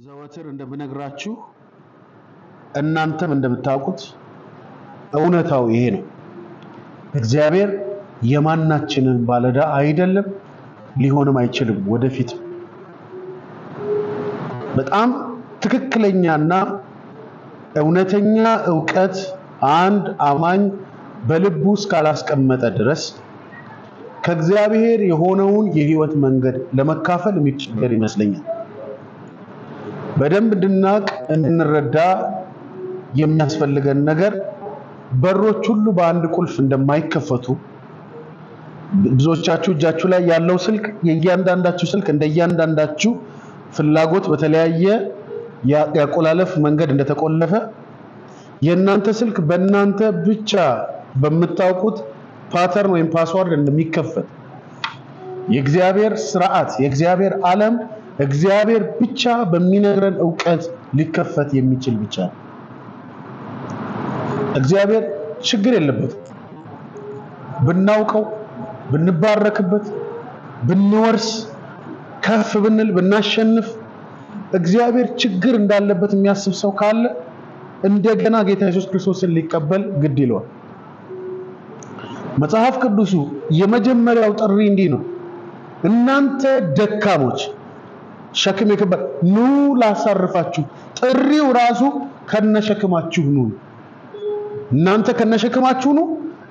ዘወትር እንደምነግራችሁ እናንተም እንደምታውቁት እውነታው ይሄ ነው። እግዚአብሔር የማናችንን ባለዳ አይደለም፣ ሊሆንም አይችልም ወደፊት። በጣም ትክክለኛና እውነተኛ ዕውቀት አንድ አማኝ በልቡ እስካላስቀመጠ ድረስ ከእግዚአብሔር የሆነውን የህይወት መንገድ ለመካፈል የሚቸገር ይመስለኛል። በደንብ እንድናቅ እንድንረዳ የሚያስፈልገን ነገር በሮች ሁሉ በአንድ ቁልፍ እንደማይከፈቱ፣ ብዙዎቻችሁ እጃችሁ ላይ ያለው ስልክ የእያንዳንዳችሁ ስልክ እንደያንዳንዳችሁ ፍላጎት በተለያየ ያቆላለፍ መንገድ እንደተቆለፈ፣ የእናንተ ስልክ በእናንተ ብቻ በምታውቁት ፓተርን ወይም ፓስወርድ እንደሚከፈት፣ የእግዚአብሔር ስርዓት የእግዚአብሔር ዓለም እግዚአብሔር ብቻ በሚነግረን ዕውቀት ሊከፈት የሚችል ብቻ ነው። እግዚአብሔር ችግር የለበትም። ብናውቀው፣ ብንባረክበት፣ ብንወርስ፣ ከፍ ብንል፣ ብናሸንፍ እግዚአብሔር ችግር እንዳለበት የሚያስብ ሰው ካለ እንደገና ጌታ ኢየሱስ ክርስቶስን ሊቀበል ግድ ይለዋል። መጽሐፍ ቅዱሱ የመጀመሪያው ጥሪ እንዲህ ነው: እናንተ ደካሞች ሸክም የከበደ ኑ ላሳርፋችሁ። ጥሪው ራሱ ከነሸክማችሁ ኑ። እናንተ ከነሸክማችሁ ኑ፣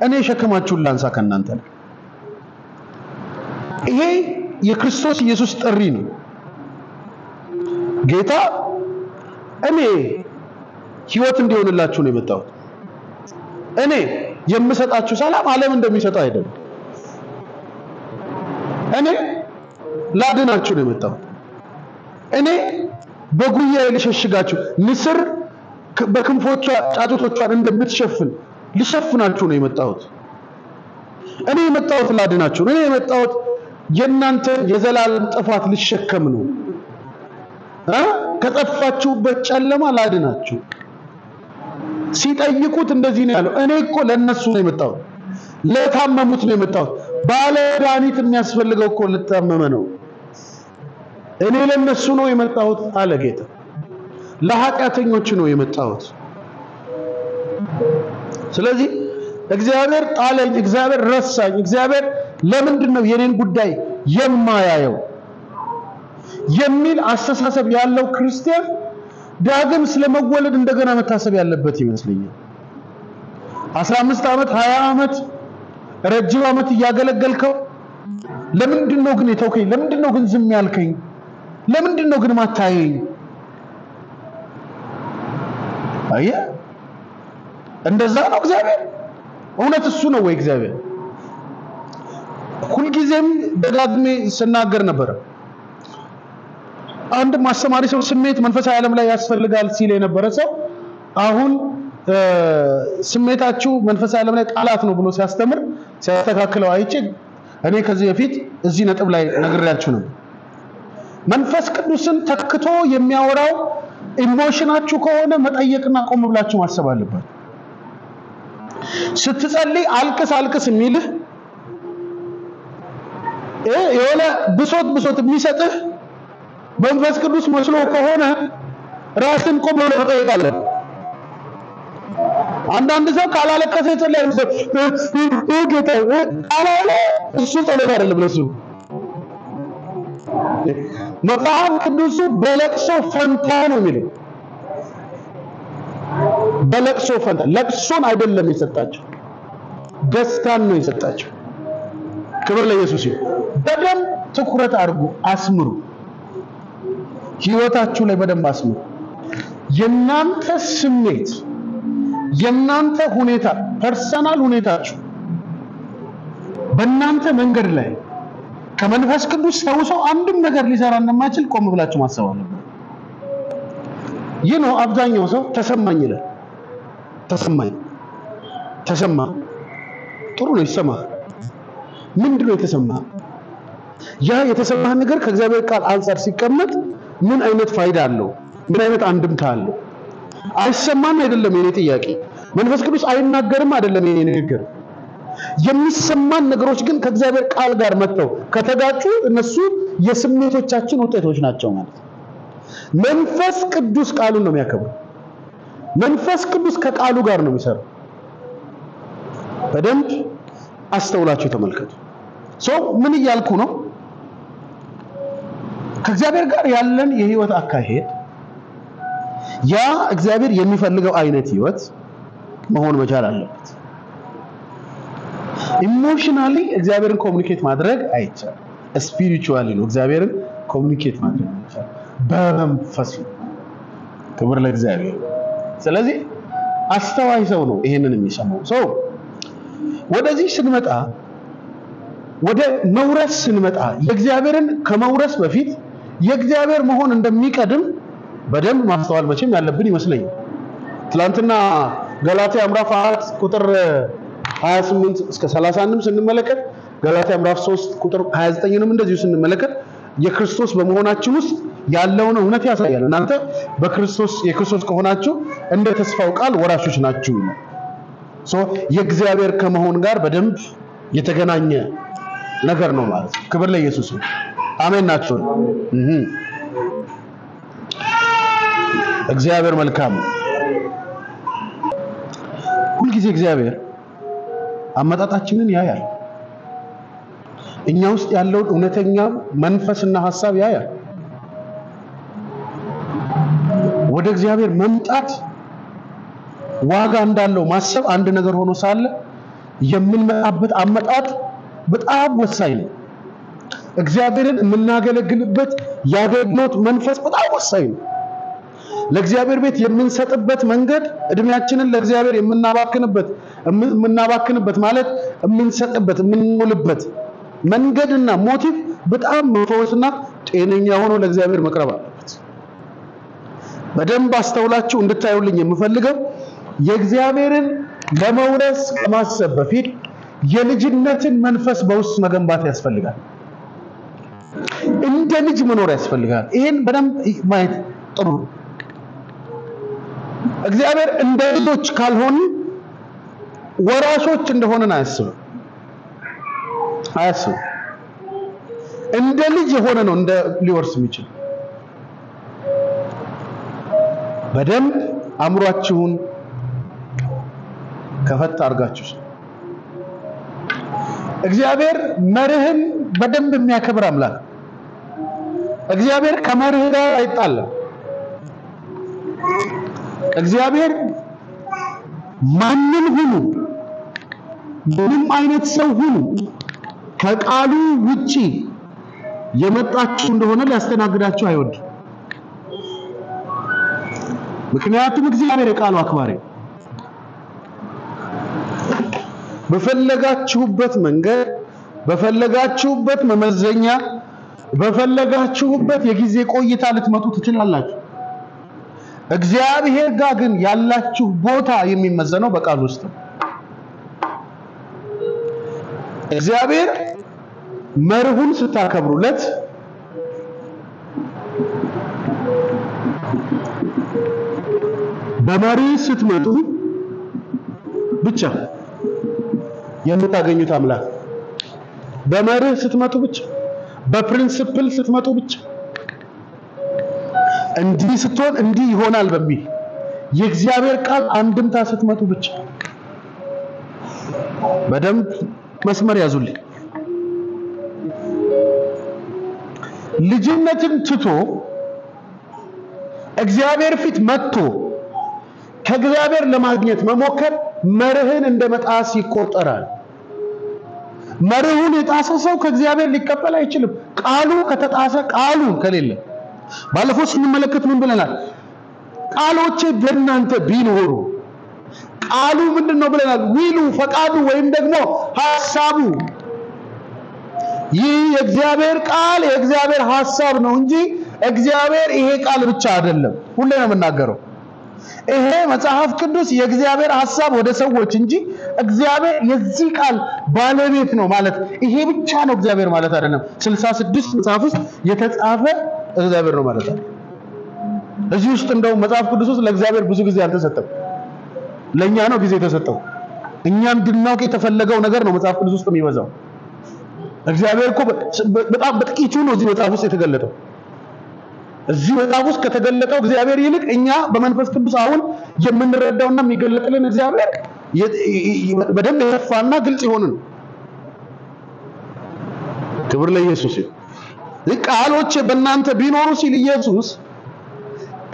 እኔ ሸክማችሁን ላንሳ ከናንተ ነው። ይሄ የክርስቶስ ኢየሱስ ጥሪ ነው። ጌታ እኔ ህይወት እንዲሆንላችሁ ነው የመጣሁት። እኔ የምሰጣችሁ ሰላም ዓለም እንደሚሰጠው አይደለም። እኔ ላድናችሁ ነው የመጣሁት። እኔ በጉያዬ ልሸሽጋችሁ፣ ንስር በክንፎቿ ጫጩቶቿን እንደምትሸፍን ልሸፍናችሁ ነው የመጣሁት። እኔ የመጣሁት ላድናችሁ ነው። እኔ የመጣሁት የእናንተ የዘላለም ጥፋት ልሸከም ነው። ከጠፋችሁበት ጨለማ ላድናችሁ። ሲጠይቁት እንደዚህ ነው ያለው: እኔ እኮ ለነሱ ነው የመጣሁት፣ ለታመሙት ነው የመጣሁት። ባለ መድኃኒት የሚያስፈልገው እኮ ለታመመ ነው። እኔ ለነሱ ነው የመጣሁት አለ ጌታ። ለኃጢአተኞች ነው የመጣሁት። ስለዚህ እግዚአብሔር ጣለኝ፣ እግዚአብሔር ረሳኝ፣ እግዚአብሔር ለምንድን ነው የኔን ጉዳይ የማያየው የሚል አስተሳሰብ ያለው ክርስቲያን ዳግም ስለመወለድ እንደገና መታሰብ ያለበት ይመስለኛል። 15 ዓመት 20 ዓመት ረጅም ዓመት እያገለገልከው ለምንድን ነው ግን የተውከኝ? ለምንድን ነው ግን ዝም ያልከኝ? ለምንድን ነው ግን ማታየኝ? አየህ፣ እንደዛ ነው እግዚአብሔር። እውነት እሱ ነው ወይ እግዚአብሔር? ሁልጊዜም ደጋግሜ ስናገር ነበር። አንድ ማስተማሪ ሰው ስሜት መንፈሳዊ ዓለም ላይ ያስፈልጋል ሲል የነበረ ሰው አሁን ስሜታችሁ መንፈሳዊ ዓለም ላይ ቃላት ነው ብሎ ሲያስተምር ሲያስተካክለው አይቼ እኔ ከዚህ በፊት እዚህ ነጥብ ላይ ነግሬያችሁ ነው። መንፈስ ቅዱስን ተክቶ የሚያወራው ኢሞሽናችሁ ከሆነ መጠየቅና ቆም ብላችሁ ማሰብ አለበት። ስትጸልይ አልቅስ አልቅስ የሚልህ የሆነ ብሶት የሚሰጥህ መንፈስ ቅዱስ መስሎ ከሆነ ራስን ቆም ብሎ መጠየቅ አለበት። አንዳንድ ሰው ካላለቀሰ ይጸልያል። ጌታ አላለ እሱ ጸሎት አይደለም ለሱ። መጽሐፍ ቅዱስ በለቅሶ ፈንታ ነው የሚለው። በለቅሶ ፈንታ፣ ለቅሶን አይደለም የሰጣቸው፣ ደስታን ነው የሰጣቸው። ክብር ለኢየሱስ ይሁን። በደንብ ትኩረት አድርጉ፣ አስምሩ። ህይወታችሁ ላይ በደንብ አስምሩ። የናንተ ስሜት፣ የናንተ ሁኔታ፣ ፐርሰናል ሁኔታችሁ በእናንተ መንገድ ላይ ከመንፈስ ቅዱስ ሰው አንድም ነገር ሊሰራ እንደማይችል ቆም ብላችሁ ማሰብ አለበት። ይህ ነው አብዛኛው ሰው ተሰማኝ ይላል። ተሰማ ጥሩ ነው፣ ይሰማ። ምንድነው የተሰማ? ያ የተሰማህ ነገር ከእግዚአብሔር ቃል አንፃር ሲቀመጥ ምን አይነት ፋይዳ አለው? ምን አይነት አንድምታ አለው? አይሰማም አይደለም የኔ ጥያቄ። መንፈስ ቅዱስ አይናገርም አይደለም የኔ ንግግር። የሚሰማን ነገሮች ግን ከእግዚአብሔር ቃል ጋር መጥተው ከተጋጩ እነሱ የስሜቶቻችን ውጤቶች ናቸው ማለት ነው። መንፈስ ቅዱስ ቃሉን ነው የሚያከብረው። መንፈስ ቅዱስ ከቃሉ ጋር ነው የሚሰራው። በደንብ አስተውላችሁ ተመልከቱ። ምን እያልኩ ነው? ከእግዚአብሔር ጋር ያለን የህይወት አካሄድ ያ እግዚአብሔር የሚፈልገው አይነት ህይወት መሆን መቻል አለበት። ኢሞሽናሊ እግዚአብሔርን ኮሙኒኬት ማድረግ አይቻልም። ስፒሪቹዋሊ ነው እግዚአብሔርን ኮሙኒኬት ማድረግ አይቻልም። በመንፈስ ክብር ለእግዚአብሔር። ስለዚህ አስተዋይ ሰው ነው ይሄንን የሚሰማው። ወደዚህ ስንመጣ ወደ መውረስ ስንመጣ የእግዚአብሔርን ከመውረስ በፊት የእግዚአብሔር መሆን እንደሚቀድም በደንብ ማስተዋል መቼም ያለብን ይመስለኛል። ትላንትና ገላትያ ምዕራፍ 4 ቁጥር 28 እስከ 31 ስንመለከት ገላትያ ምዕራፍ 3 ቁጥር 29ንም እንደዚሁ ስንመለከት የክርስቶስ በመሆናችን ውስጥ ያለውን እውነት ያሳያል። እናንተ በክርስቶስ የክርስቶስ ከሆናችሁ እንደ ተስፋው ቃል ወራሾች ናችሁ። የእግዚአብሔር ከመሆን ጋር በደንብ የተገናኘ ነገር ነው ማለት ነው። ክብር ለኢየሱስ ነው። አሜን ናችሁ። እግዚአብሔር መልካም ነው። ሁልጊዜ እግዚአብሔር አመጣጣችንን ያያል። እኛ ውስጥ ያለውን እውነተኛ መንፈስና ሐሳብ ያያል። ወደ እግዚአብሔር መምጣት ዋጋ እንዳለው ማሰብ አንድ ነገር ሆኖ ሳለ የምንመጣበት አመጣጥ በጣም ወሳኝ ነው። እግዚአብሔርን የምናገለግልበት የአገልግሎት መንፈስ በጣም ወሳኝ ነው። ለእግዚአብሔር ቤት የምንሰጥበት መንገድ እድሜያችንን ለእግዚአብሔር የምናባክንበት ማለት የምንሰጥበት የምንውልበት መንገድና ሞቲቭ በጣም መፈወስና ጤነኛ ሆኖ ለእግዚአብሔር መቅረብ አለበት። በደንብ አስተውላችሁ እንድታዩልኝ የምፈልገው የእግዚአብሔርን ለመውረስ ከማሰብ በፊት የልጅነትን መንፈስ በውስጥ መገንባት ያስፈልጋል። እንደ ልጅ መኖር ያስፈልጋል። ይሄን በደንብ ማየት ጥሩ ነው። እግዚአብሔር እንደ ልጆች ካልሆነ ወራሾች እንደሆነን አያስብም። እንደ ልጅ የሆነ ነው እንደ ሊወርስ የሚችል። በደንብ አእምሯችሁን ከፈት አድርጋችሁ እግዚአብሔር መርህን በደንብ የሚያከብር አምላክ። እግዚአብሔር ከመርህ ጋር አይጣላም። እግዚአብሔር ማንም ሁኑ ምንም አይነት ሰው ሁኑ ከቃሉ ውጪ የመጣችሁ እንደሆነ ሊያስተናግዳችሁ አይወድም። ምክንያቱም እግዚአብሔር የቃሉ አክባሪ ነው። በፈለጋችሁበት መንገድ በፈለጋችሁበት መመዘኛ በፈለጋችሁበት የጊዜ ቆይታ ልትመጡ ትችላላችሁ። እግዚአብሔር ጋር ግን ያላችሁ ቦታ የሚመዘነው በቃሉ ውስጥ ነው። እግዚአብሔር መርሁን ስታከብሩለት በመርህ ስትመጡ ብቻ የምታገኙት አምላክ በመርህ ስትመጡ ብቻ በፕሪንሲፕል ስትመጡ ብቻ እንዲህ ስትሆን እንዲህ ይሆናል በሚል የእግዚአብሔር ቃል አንድምታ ስትመጡ ብቻ በደንብ መስመር ያዙልኝ። ልጅነትን ትቶ እግዚአብሔር ፊት መጥቶ ከእግዚአብሔር ለማግኘት መሞከር መርህን እንደመጣስ ይቆጠራል። መርሁን የጣሰ ሰው ከእግዚአብሔር ሊቀበል አይችልም። ቃሉ ከተጣሰ ቃሉ ከሌለ ባለፈው ስንመለከት ምን ብለናል? ቃሎቼ በእናንተ ቢኖሩ ቃሉ ምንድነው ብለናል? ዊሉ ፈቃዱ ወይም ደግሞ ሐሳቡ። ይህ የእግዚአብሔር ቃል የእግዚአብሔር ሐሳብ ነው እንጂ እግዚአብሔር ይሄ ቃል ብቻ አይደለም። ሁሌ ነው የምናገረው። ይሄ መጽሐፍ ቅዱስ የእግዚአብሔር ሐሳብ ወደ ሰዎች እንጂ እግዚአብሔር የዚህ ቃል ባለቤት ነው ማለት ይሄ ብቻ ነው እግዚአብሔር ማለት አይደለም። 66 መጽሐፍ ውስጥ የተጻፈ እግዚአብሔር ነው ማለት አይደለም። እዚህ ውስጥ እንደው መጽሐፍ ቅዱስ ውስጥ ለእግዚአብሔር ብዙ ጊዜ አልተሰጠም። ለኛ ነው ጊዜ የተሰጠው። እኛ እንድናውቅ የተፈለገው ነገር ነው መጽሐፍ ቅዱስ ውስጥ የሚበዛው። እግዚአብሔር እኮ በጣም በጥቂቱ ነው እዚህ መጽሐፍ ውስጥ የተገለጠው። እዚህ መጽሐፍ ውስጥ ከተገለጠው እግዚአብሔር ይልቅ እኛ በመንፈስ ቅዱስ አሁን የምንረዳውና የሚገለጥልን እግዚአብሔር በደንብ የሰፋና ግልጽ ይሆን ነው። ክብር ለኢየሱስ ይሁን። ቃሎቼ በእናንተ ቢኖሩ ሲል ኢየሱስ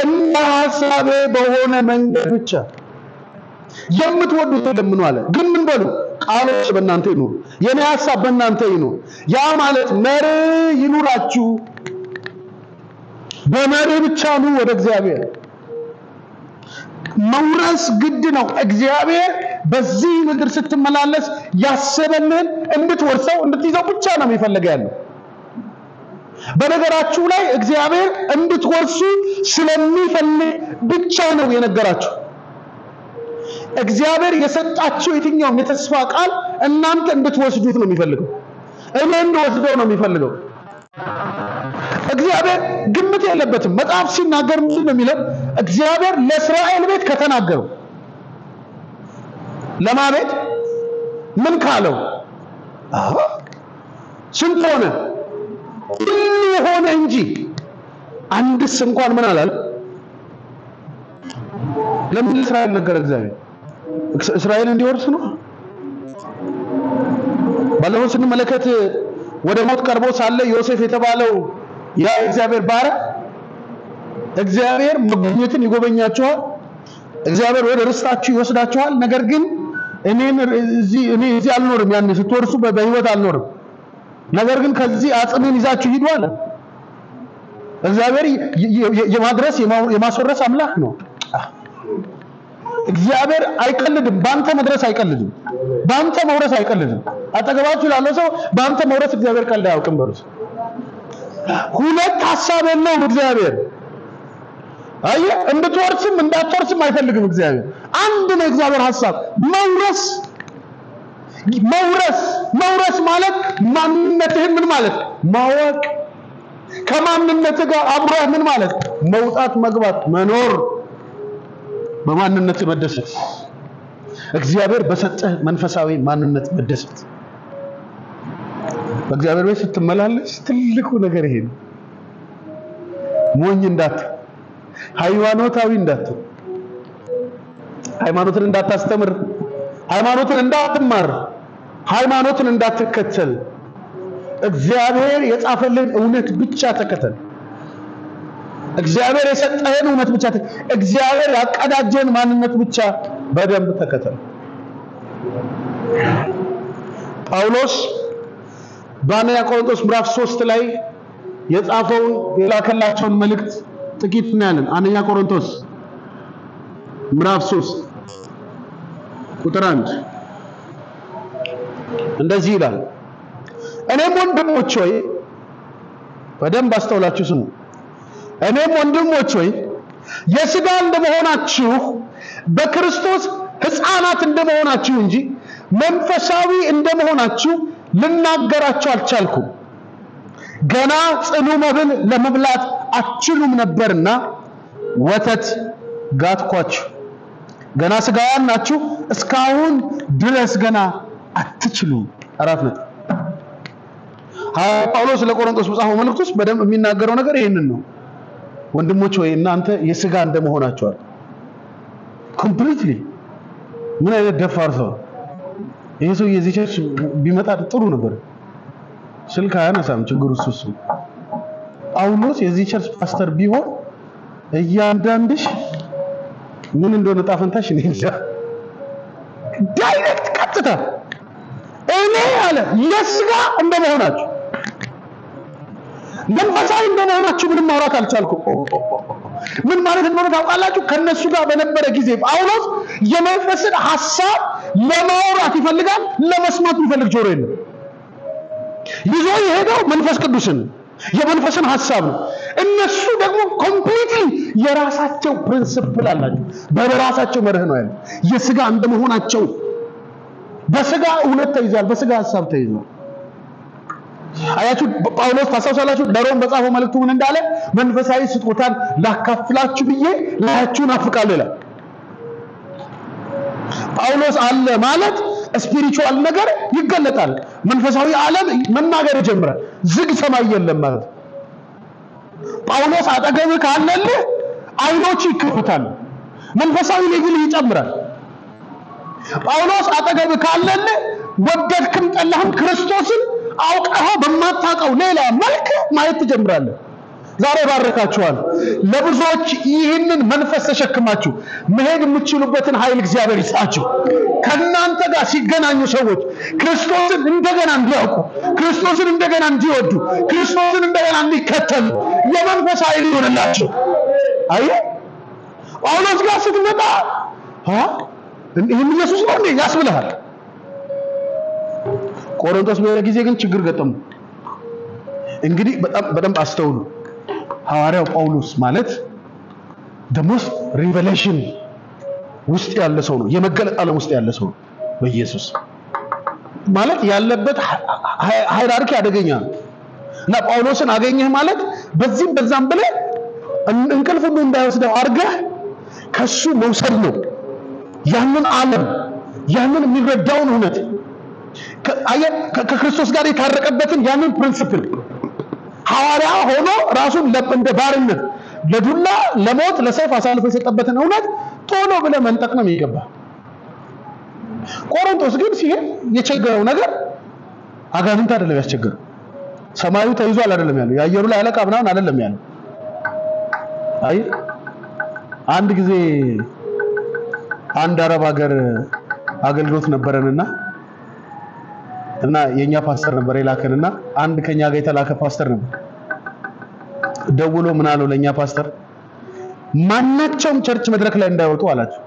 እንደ ሐሳቤ በሆነ መንገድ ብቻ የምትወዱት ለምኑ አለ። ግን ምን በሉ? ቃሎቼ በእናንተ ይኑሩ፣ የኔ ሐሳብ በእናንተ ይኑር። ያ ማለት መርህ ይኑራችሁ። በመርህ ብቻ ነው ወደ እግዚአብሔር መውረስ ግድ ነው። እግዚአብሔር በዚህ ምድር ስትመላለስ ያሰበልን እንድትወርሰው እንድትይዘው ብቻ ነው የሚፈልገው ያለው። በነገራችሁ ላይ እግዚአብሔር እንድትወርሱ ስለሚፈልግ ብቻ ነው የነገራችሁ። እግዚአብሔር የሰጣችሁ የትኛውም የተስፋ ቃል እናንተ እንድትወስዱት ነው የሚፈልገው። እኔ እንድወስደው ነው የሚፈልገው። እግዚአብሔር ግምት የለበትም። መጽሐፍ ሲናገር ምን ነው የሚለው? እግዚአብሔር ለእስራኤል ቤት ከተናገረው ለማቤት ምን ካለው ስንት ሆነ ሆነ እንጂ አንድስ እንኳን ምን አላል። ለምን እስራኤል ነገር እግዚአብሔር እስራኤል እንዲወርስ ነው። ባለፈው ስንመለከት ወደ ሞት ቀርቦ ሳለ ዮሴፍ የተባለው ያ እግዚአብሔር ባሪያ እግዚአብሔር መጎብኘትን ይጎበኛችኋል፣ እግዚአብሔር ወደ ርስታችሁ ይወስዳችኋል፣ ነገር ግን እኔ እዚህ አልኖርም፣ ያን ስትወርሱ በህይወት አልኖርም፣ ነገር ግን ከዚህ አጽሜን ይዛችሁ ሂዱ አለ። እግዚአብሔር የማድረስ የማስወረስ አምላክ ነው። እግዚአብሔር አይቀልድም። ባንተ መድረስ አይቀልድም፣ ባንተ መውረስ አይቀልድም። አጠገባችሁ ላለው ሰው ባንተ መውረስ እግዚአብሔር ቀልድ አያውቅም በሉት። ሁለት ሐሳብ የለውም እግዚአብሔር። አየህ፣ እንድትወርስም እንዳትወርስም አይፈልግም እግዚአብሔር። አንድ ነው እግዚአብሔር ሐሳብ፣ መውረስ። መውረስ ማለት ማንነትህን ምን ማለት ማወቅ፣ ከማንነትህ ጋር አብረህ ምን ማለት መውጣት፣ መግባት፣ መኖር፣ በማንነት መደሰት፣ እግዚአብሔር በሰጠህ መንፈሳዊ ማንነት መደሰት። በእግዚአብሔር ቤት ስትመላለስ ትልቁ ነገር ይሄ ነው። ሞኝ እንዳትሆን፣ ሃይማኖታዊ እንዳትሆን፣ ሃይማኖትን እንዳታስተምር፣ ሃይማኖትን እንዳትማር፣ ሃይማኖትን እንዳትከተል፣ እግዚአብሔር የጻፈልን እውነት ብቻ ተከተል። እግዚአብሔር የሰጠህን እውነት ብቻ ተከተል። እግዚአብሔር ያቀዳጀን ማንነት ብቻ በደንብ ተከተል። ጳውሎስ በአንደኛ ቆሮንቶስ ምዕራፍ 3 ላይ የጻፈውን የላከላቸውን መልእክት ጥቂት እናያለን። አንደኛ ቆሮንቶስ ምዕራፍ 3 ቁጥር 1 እንደዚህ ይላል። እኔም ወንድሞች ሆይ በደንብ አስተውላችሁ ስሙ። እኔም ወንድሞች ሆይ የሥጋ እንደመሆናችሁ በክርስቶስ ሕፃናት እንደመሆናችሁ እንጂ መንፈሳዊ እንደመሆናችሁ ልናገራችሁ አልቻልኩም። ገና ጽኑ መብል ለመብላት አትችሉም ነበርና ወተት ጋትኳችሁ። ገና ሥጋውያን ናችሁ፣ እስካሁን ድረስ ገና አትችሉም። አራት ነጥብ። ጳውሎስ ለቆሮንቶስ በጻፈው መልእክት ውስጥ በደንብ የሚናገረው ነገር ይሄንን ነው። ወንድሞች ሆይ እናንተ የሥጋ እንደመሆናችሁ ኮምፕሊትሊ። ምን አይነት ደፋር ሰው ይሄ ሰው! የዚህ ቸርች ቢመጣ ጥሩ ነበር። ስልክ አያነሳም። ችግሩ እሱ ጳውሎስ የዚህ ቸርች ፓስተር ቢሆን እያንዳንድሽ ምን እንደሆነ ጣፈንታሽ እኔ እንጃ። ዳይሬክት ቀጥታ እኔ አለ የሥጋ እንደመሆናችሁ መንፈሳዊ እንደመሆናችሁ ምንም ማውራት አልቻልኩም። ምን ማለት እንደሆነ ታውቃላችሁ? ከነሱ ጋር በነበረ ጊዜ ጳውሎስ የመንፈስን ሐሳብ ለማውራት ይፈልጋል፣ ለመስማት ይፈልግ ጆሮ የለም። ይዞ የሄደው መንፈስ ቅዱስን የመንፈስን ሐሳብ ነው። እነሱ ደግሞ ኮምፕሊትሊ የራሳቸው ፕሪንሲፕል አላቸው፣ በራሳቸው መርህ ነው ያለው። የሥጋ እንደመሆናቸው በሥጋ እውነት ተይዟል፣ በሥጋ ሐሳብ ተይዟል። አያችሁ ጳውሎስ ታሳውሳላችሁ ለሮም በጻፈው መልእክቱ ምን እንዳለ? መንፈሳዊ ስጦታን ላካፍላችሁ ብዬ ላያችሁ ናፍቃለሁ ይላል። ጳውሎስ አለ ማለት ስፒሪቹዋል ነገር ይገለጣል። መንፈሳዊ ዓለም መናገር ይጀምራል። ዝግ ሰማይ የለም ማለት። ጳውሎስ አጠገብ ካለለ አይኖች ይከፈታሉ መንፈሳዊ ሌቭል ይጨምራል ጳውሎስ አጠገብ ካለለ ወደድክም ጠላህም ክርስቶስን አውቀህ በማታውቀው ሌላ መልክ ማየት ትጀምራለህ ዛሬ ባረካችኋል ለብዙዎች ይህንን መንፈስ ተሸክማችሁ መሄድ የምትችሉበትን ኃይል እግዚአብሔር ይስጣችሁ ከናንተ ጋር ሲገናኙ ሰዎች ክርስቶስን እንደገና እንዲያውቁ ክርስቶስን እንደገና እንዲወዱ ክርስቶስን እንደገና እንዲከተሉ የመንፈስ ኃይል ይሆንላችሁ አይ ጳውሎስ ጋር ስትመጣ ይሄን ኢየሱስ ነው እንዴ ያስብልሃል ቆሮንቶስ በጊዜ ግን ችግር ገጠሙ እንግዲህ በጣም አስተውሉ ሐዋርያው ጳውሎስ ማለት the most revelation ውስጥ ያለ ሰው ነው የመገለጥ ዓለም ውስጥ ያለ ሰው በኢየሱስ ማለት ያለበት ሃይራርኪ አደገኛ እና ጳውሎስን አገኘህ ማለት በዚህም በዛም ብለ እንቅልፍ ሁሉ እንዳይወስደው አርገህ ከሱ መውሰድ ነው ያንን ዓለም ያንን የሚረዳውን እውነት ከክርስቶስ ጋር የታረቀበትን ያንን ፕሪንሲፕል ሐዋርያ ሆኖ ራሱን እንደ ባርነት ለዱላ ለሞት ለሰይፍ አሳልፎ የሰጠበትን እውነት ቶሎ ብለ መንጠቅ ነው የሚገባ ቆሮንቶስ ግን ሲሄድ የቸገረው ነገር አጋንንት አይደለም ያስቸገረው ሰማዩ ተይዟል አይደለም ያለው ያየሩ ላይ አለቃ ምናምን አይደለም ያለው አይ አንድ ጊዜ አንድ አረብ ሀገር አገልግሎት ነበረንና እና የኛ ፓስተር ነበር የላከንና አንድ ከኛ ጋር የተላከ ፓስተር ነበር ደውሎ ምን አለው ለኛ ፓስተር ማናቸውም ቸርች መድረክ ላይ እንዳይወጡ አላቸው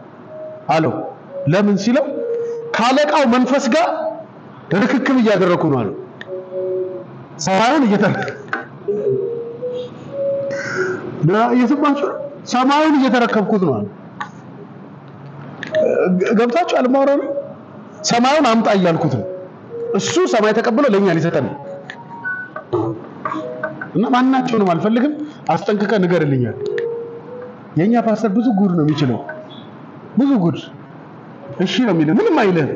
አለው ለምን ሲለው ካለቃው መንፈስ ጋር ርክክብ እያደረኩ ነው አለው ሰማዩን ሰማዩን እየተረከብኩት ነው አለው ገብታችሁ አልማወራው ሰማዩን አምጣ እያልኩት ነው እሱ ሰማይ ተቀብሎ ለኛ ሊሰጠን እና ማናቸውንም አልፈልግም አስጠንቅቀ ንገርልኛል የኛ ፓስተር ብዙ ጉድ ነው የሚችለው ብዙ ጉድ እሺ ነው የሚለው ምንም አይልህ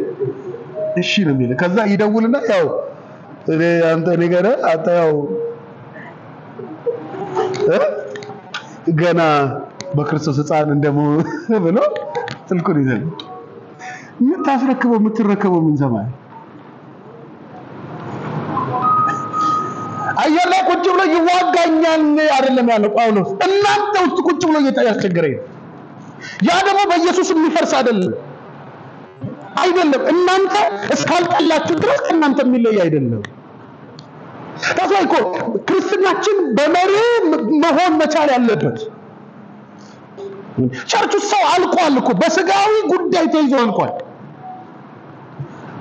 እሺ ነው የሚለው ከዛ ይደውልና ያው አንተ ነገረ አጣው ገና በክርስቶስ ሕፃን እንደሞ ብሎ ስልኩን ይዘል የምትረከበው ምን ዘማኝ አየላ ቁጭ ብሎ ይዋጋኛል አይደለም ያለው ጳውሎስ እናንተ ውስጥ ቁጭ ብሎ ያስቸገረኝ ያ ደግሞ በኢየሱስ የሚፈርስ አይደለም እናንተ እስካልጠላችሁ ድረስ እናንተ የሚለይ አይደለም ታሳይኮ ክርስትናችን በመሪ መሆን መቻል ያለበት ቸርቹ ሰው አልቋል እኮ በስጋዊ ጉዳይ ተይዞ አልቋል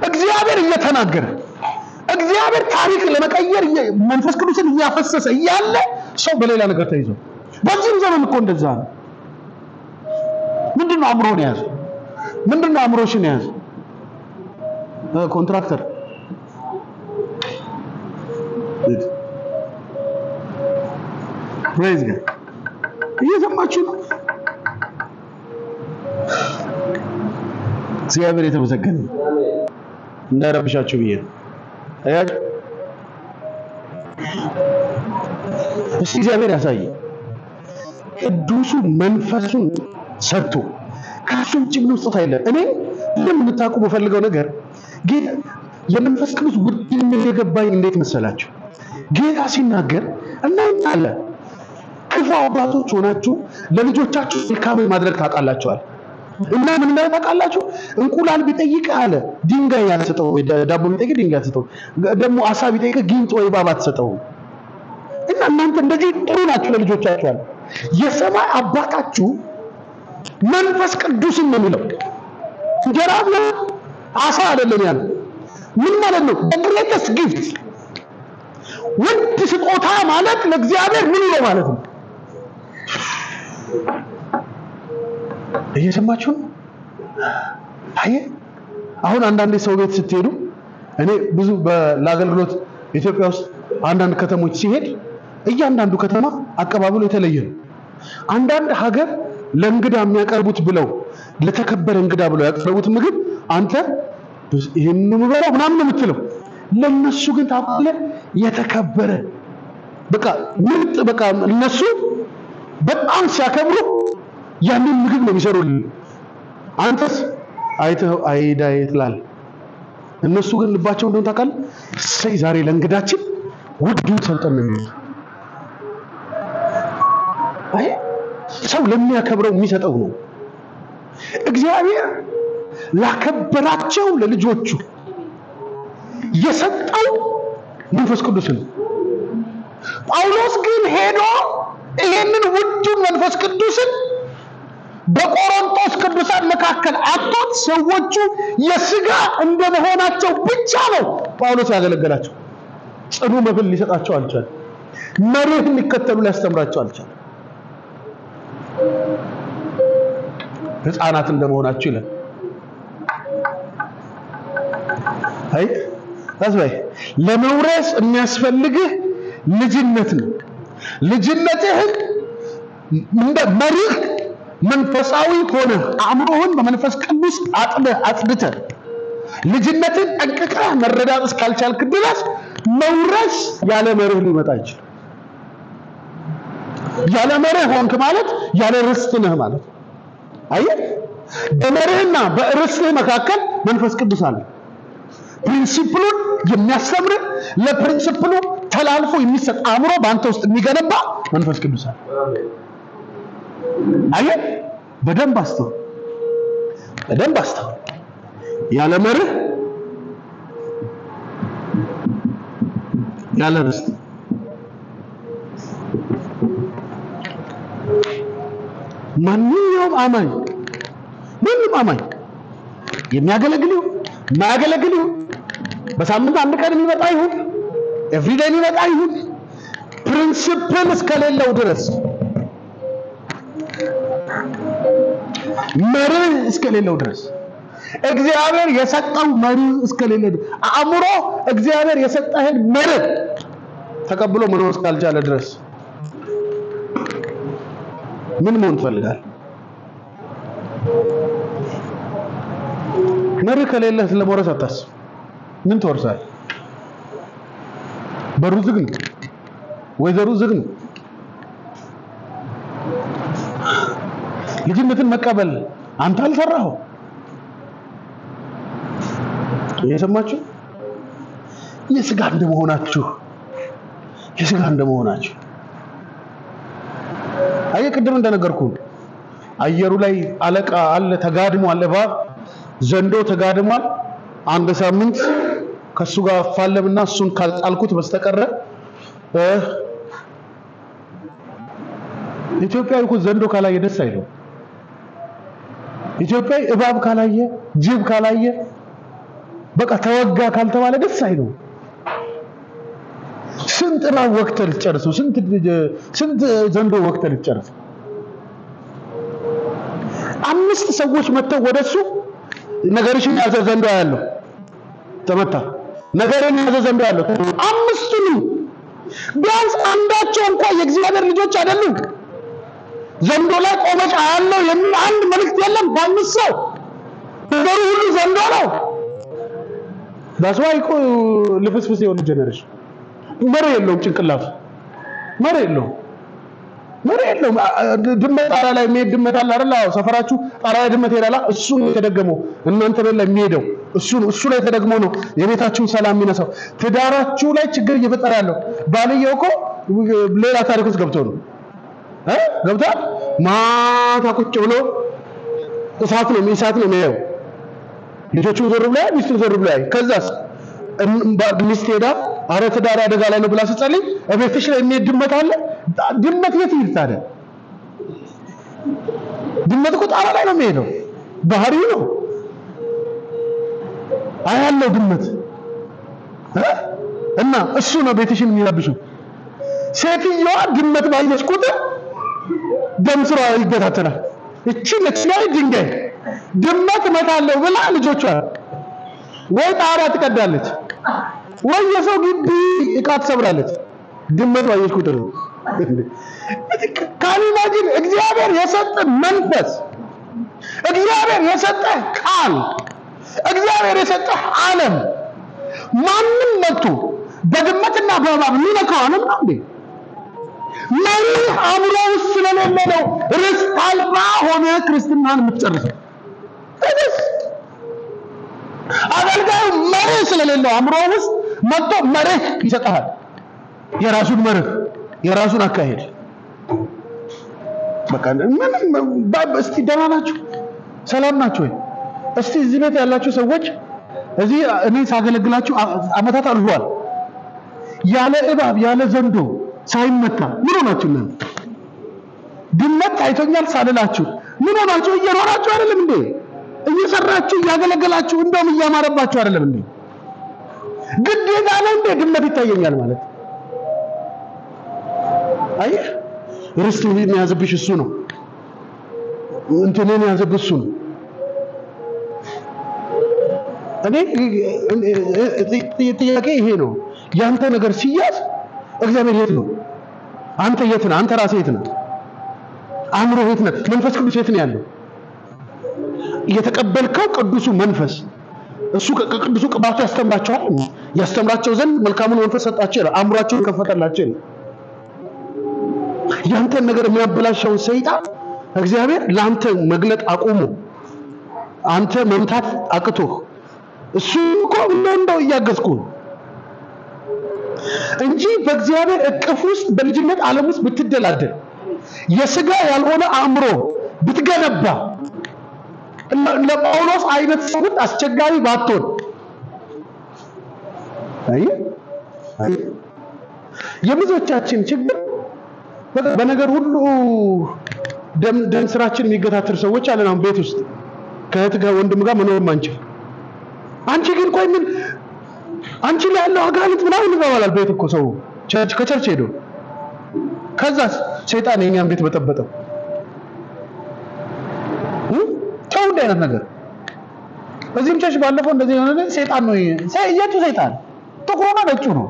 እግዚአብሔር እየተናገረ እግዚአብሔር ታሪክ ለመቀየር መንፈስ ቅዱስን ያፈሰሰ ያለ ሰው በሌላ ነገር ተይዞ በዚህ ዘመን እኮ እንደዛ ነው ምንድነው አምሮን ያዘ ምንድነው አምሮሽን ያዘ ኮንትራክተር ፕሬዝ ጋር እየሰማችሁ ነው እግዚአብሔር የተመሰገነ እንዳይረብሻችሁ ብዬ አያጅ እግዚአብሔር ያሳየ ቅዱሱ መንፈሱን ሰጥቶ ካሱም ጭምር ውስጥ አይደለም እኔ እንደምታውቁ በፈልገው ነገር ጌታ የመንፈስ ቅዱስ ውድን የገባኝ እንዴት መሰላችሁ ጌታ ሲናገር እናንተ ክፉ አባቶች ሆናችሁ ለልጆቻችሁ መልካም ማድረግ ታውቃላችኋል እና ምን ታውቃላችሁ እንቁላል ቢጠይቅ አለ ድንጋይ ያሰጠው ዳቦ ቢጠይቅ ድንጋይ ያሰጠው ደግሞ አሳ ቢጠይቅ ጊንጥ ወይ ባባ ተሰጠው እና እናንተ እንደዚህ ጥሩ ናችሁ ለልጆቻችሁ አለ የሰማይ አባታችሁ መንፈስ ቅዱስን ነው የሚለው እንጀራ አሳ አይደለም ያለው ምን ማለት ነው greatest gift ውድ ስጦታ ማለት ለእግዚአብሔር ምን ነው ማለት ነው እየሰማችሁ አይ አሁን አንዳንድ ሰው ቤት ስትሄዱ እኔ ብዙ ለአገልግሎት ኢትዮጵያ ውስጥ አንዳንድ ከተሞች ሲሄድ እያንዳንዱ ከተማ አቀባበሉ የተለየ ነው አንዳንድ ሀገር ለእንግዳ የሚያቀርቡት ብለው ለተከበረ እንግዳ ብለው ያቀርቡት ምግብ አንተ ይሄን ነው ምበላው ምናምን ነው የምትለው ለነሱ ግን ታውቃለህ የተከበረ በቃ ምርጥ በቃ እነሱ በጣም ሲያከብሩ ያንን ምግብ ነው የሚሰሩልን አንተስ አይተው አይዳይ ትላል እነሱ ግን ልባቸው እንደሆነ ታውቃለህ ሰይ ዛሬ ለእንግዳችን ውዱን ሰልጠን ነው አይ ሰው ለሚያከብረው የሚሰጠው ነው እግዚአብሔር ላከበራቸው ለልጆቹ የሰጠው መንፈስ ቅዱስን ጳውሎስ ግን ሄዶ ይሄንን ውዱን መንፈስ ቅዱስን በቆሮንቶስ ቅዱሳን መካከል አጥቶት ሰዎቹ የሥጋ እንደመሆናቸው ብቻ ነው ጳውሎስ ያገለገላቸው ጽኑ መብል ሊሰጣቸው አልቻለም መርህ ሊከተሉ ሊያስተምራቸው አልቻለም ሕፃናት እንደመሆናቸው ይላል አይ ታስበይ ለመውረስ የሚያስፈልግህ ልጅነት ነው ልጅነትህ እንደ መርህ መንፈሳዊ ሆነ አእምሮህን በመንፈስ ቅዱስ አጽድተህ ልጅነትን ጠንቅቀህ መረዳት እስካልቻልክ ድረስ መውረስ ያለ መርህ ሊመጣ ይችላል ያለ መርህ ሆንክ ማለት ያለ ርስት ነህ ማለት አየህ በመርህና በርስትህ መካከል መንፈስ ቅዱስ አለ ፕሪንሲፕሉን የሚያስተምር ለፕሪንሲፕሉ ተላልፎ የሚሰጥ አእምሮ በአንተ ውስጥ የሚገነባ መንፈስ ቅዱስ አለ አየህ በደንብ አስተው ያለ መርህ ያለ ርስት ማንኛውም አማኝ የሚያገለግለው ማያገለግለው በሳምንት አንድ ቀን የሚመጣ ይሁን ኤቭሪ ዴይ የሚመጣ ይሁን ፕሪንሲፕል እስከሌለው ድረስ መርህ እስከሌለው ድረስ እግዚአብሔር የሰጠው መርህ እስከሌለው አእምሮ እግዚአብሔር የሰጠህን መርህ ተቀብሎ መኖር እስካልቻለ ድረስ ምን መሆን ትፈልጋለህ መርህ ከሌለህ ስለመውረስ አታስብ ምን ትወርሳለህ በሩ ዝግ ነው ወይዘሩ ዝግ ነው ልጅነትን መቀበል አንተ አልሰራኸው የሰማችሁ የሥጋ እንደመሆናችሁ አየ ቅድም እንደነገርኩ አየሩ ላይ አለቃ አለ ተጋድሞ አለ ባብ ዘንዶ ተጋድሟል አንድ ሳምንት ከሱ ጋር ፋለምና እሱን ካልጣልኩት በስተቀረ ኢትዮጵያ እኮ ዘንዶ ካላየ ደስ አይለው ኢትዮጵያ እባብ ካላየ ጅብ ካላየ በቃ ተወጋ ካልተባለ ደስ አይለው ስንት እባብ ወቅተል ጨርሱ ስንት ዘንዶ ወቅተል ጨርሱ አምስት ሰዎች መተው ወደሱ ነገርሽን ያዘ ዘንዶ ያለው ተመታ ነገርን ያዘ ዘንዶ ያለው አምስቱን ቢያንስ አንዳቸው እንኳን የእግዚአብሔር ልጆች አይደሉም ዘንዶ ላይ ቆመች አያለው የሚል አንድ መልእክት የለም በአምስት ሰው ነገሩ ሁሉ ዘንዶ ነው ዳስዋይ እኮ ልፍስፍስ የሆነ ጀነሬሽን መሪ የለውም ጭንቅላቱ መሪ የለውም ድመት ጣራ ላይ የሚሄድ ድመት አለ አይደል አዎ ሰፈራችሁ ጣራ ላይ ድመት ይላል እሱ ነው የተደገመው እናንተ ላይ የሚሄደው እሱ ላይ ተደግሞ ነው የቤታችሁን ሰላም የሚነሳው ትዳራችሁ ላይ ችግር እየፈጠረ ያለው ባልየው እኮ ሌላ ታሪክ ውስጥ ገብቶ ነው ገብቷል ማታ ቁጭ ብሎ እሳት ነው የሚያየው ልጆቹ ዘር ብለው ሚስቱ ዘር ብለው ከዛስ ሚስት ሄዳ አረ ትዳር አደጋ ላይ ነው ብላ ስትጸልይ እቤትሽ ላይ የሚሄድ ድመት አለ ድመት የት ይልታደ ድመት እኮ ጣራ ላይ ነው የሚሄደው ባህሪው ነው አያለው ድመት እና እሱ ነው ቤትሽን የሚያብሽው ሴትዮዋ ድመት ባየች ቁጥር ደምስራ ይገታተናል እቺ ለስላይ ድንጋይ ድመት መታለው ብላ ልጆቿ ወይ ጣራ ትቀዳለች ወይ የሰው ግቢ እቃ ትሰብራለች ድመት ባየች ቁጥር ካሊማጂን እግዚአብሔር የሰጠ መንፈስ እግዚአብሔር የሰጠ ቃል እግዚአብሔር የሰጠ ዓለም ማንንም መጥቶ በድመትና በእባብ የሚነካው ዓለም ነው እንዴ መርህ አእምሮ ውስጥ ስለሌለ ነው ርስት አልባ ሆነ ክርስትናን የምትጨርሰው። አገልጋዩ መርህ ስለሌለው አእምሮ ውስጥ መጥቶ መርህ ይሰጣል። የራሱን መርህ የራሱን አካሄድ በቃ እስቲ ደህና ናችሁ? ሰላም ናችሁ ወይ? እስቲ እዚህ ቤት ያላችሁ ሰዎች እዚህ እኔ ሳገለግላችሁ አመታት አልፏል። ያለ እባብ ያለ ዘንዶ ሳይመታ ምን ሆናችሁ ነው? ድመት አይቶኛል ሳልላችሁ ምን ሆናችሁ? እየኖራችሁ አይደለም እንዴ? እየሰራችሁ እያገለገላችሁ እንደውም እያማረባችሁ አይደለም እንዴ? ግዴታ ነው እንዴ ድመት ይታየኛል ማለት? አየህ ርስት የሚያዝብሽ እሱ ነው። እንትኔን ያዝብሽ እሱ ነው። እኔ ጥያቄ ይሄ ነው። ያንተ ነገር ሲያዝ እግዚአብሔር የት ነው? አንተ የት ነህ? አንተ ራስህ የት ነህ? አእምሮ የት ነህ? መንፈስ ቅዱስ የት ነው ያለው? የተቀበልከው ቅዱሱ መንፈስ እሱ ከቅዱሱ ቅባቱ ያስተምራቸዋል። ያስተምራቸው ዘንድ መልካሙን መንፈስ ሰጣቸው፣ አእምሯቸውን ከፈተላቸው። ያንተን ነገር የሚያበላሸውን ሰይጣን እግዚአብሔር ለአንተ መግለጥ አቁሞ አንተ መምታት አቅቶ እሱ እኮ እንደው እያገዝኩ እንጂ በእግዚአብሔር እቅፍ ውስጥ በልጅነት ዓለም ውስጥ ብትደላደል የሥጋ ያልሆነ አእምሮ ብትገነባ ለጳውሎስ አይነት ሰው አስቸጋሪ ባትሆን የብዙዎቻችን ችግር በነገር ሁሉ ደም ስራችን የሚገታተር ሰዎች አለን። አሁን ቤት ውስጥ ከእህት ጋር ወንድም ጋር መኖር ማንችል። አንቺ ግን ቆይ ምን አንቺ ላይ ያለው አጋንንት ምናምን ይባላል። ቤት እኮ ሰው ከቸርች ሄዶ ከዛስ ሰይጣን የኛን ቤት በጠበጠው። ተው አይነት ነገር በዚህም ቸርች ባለፈው እንደዚህ የሆነ ሰይጣን ነው። የቱ ሰይጣን? ጥቁሩና ነጩ ነው።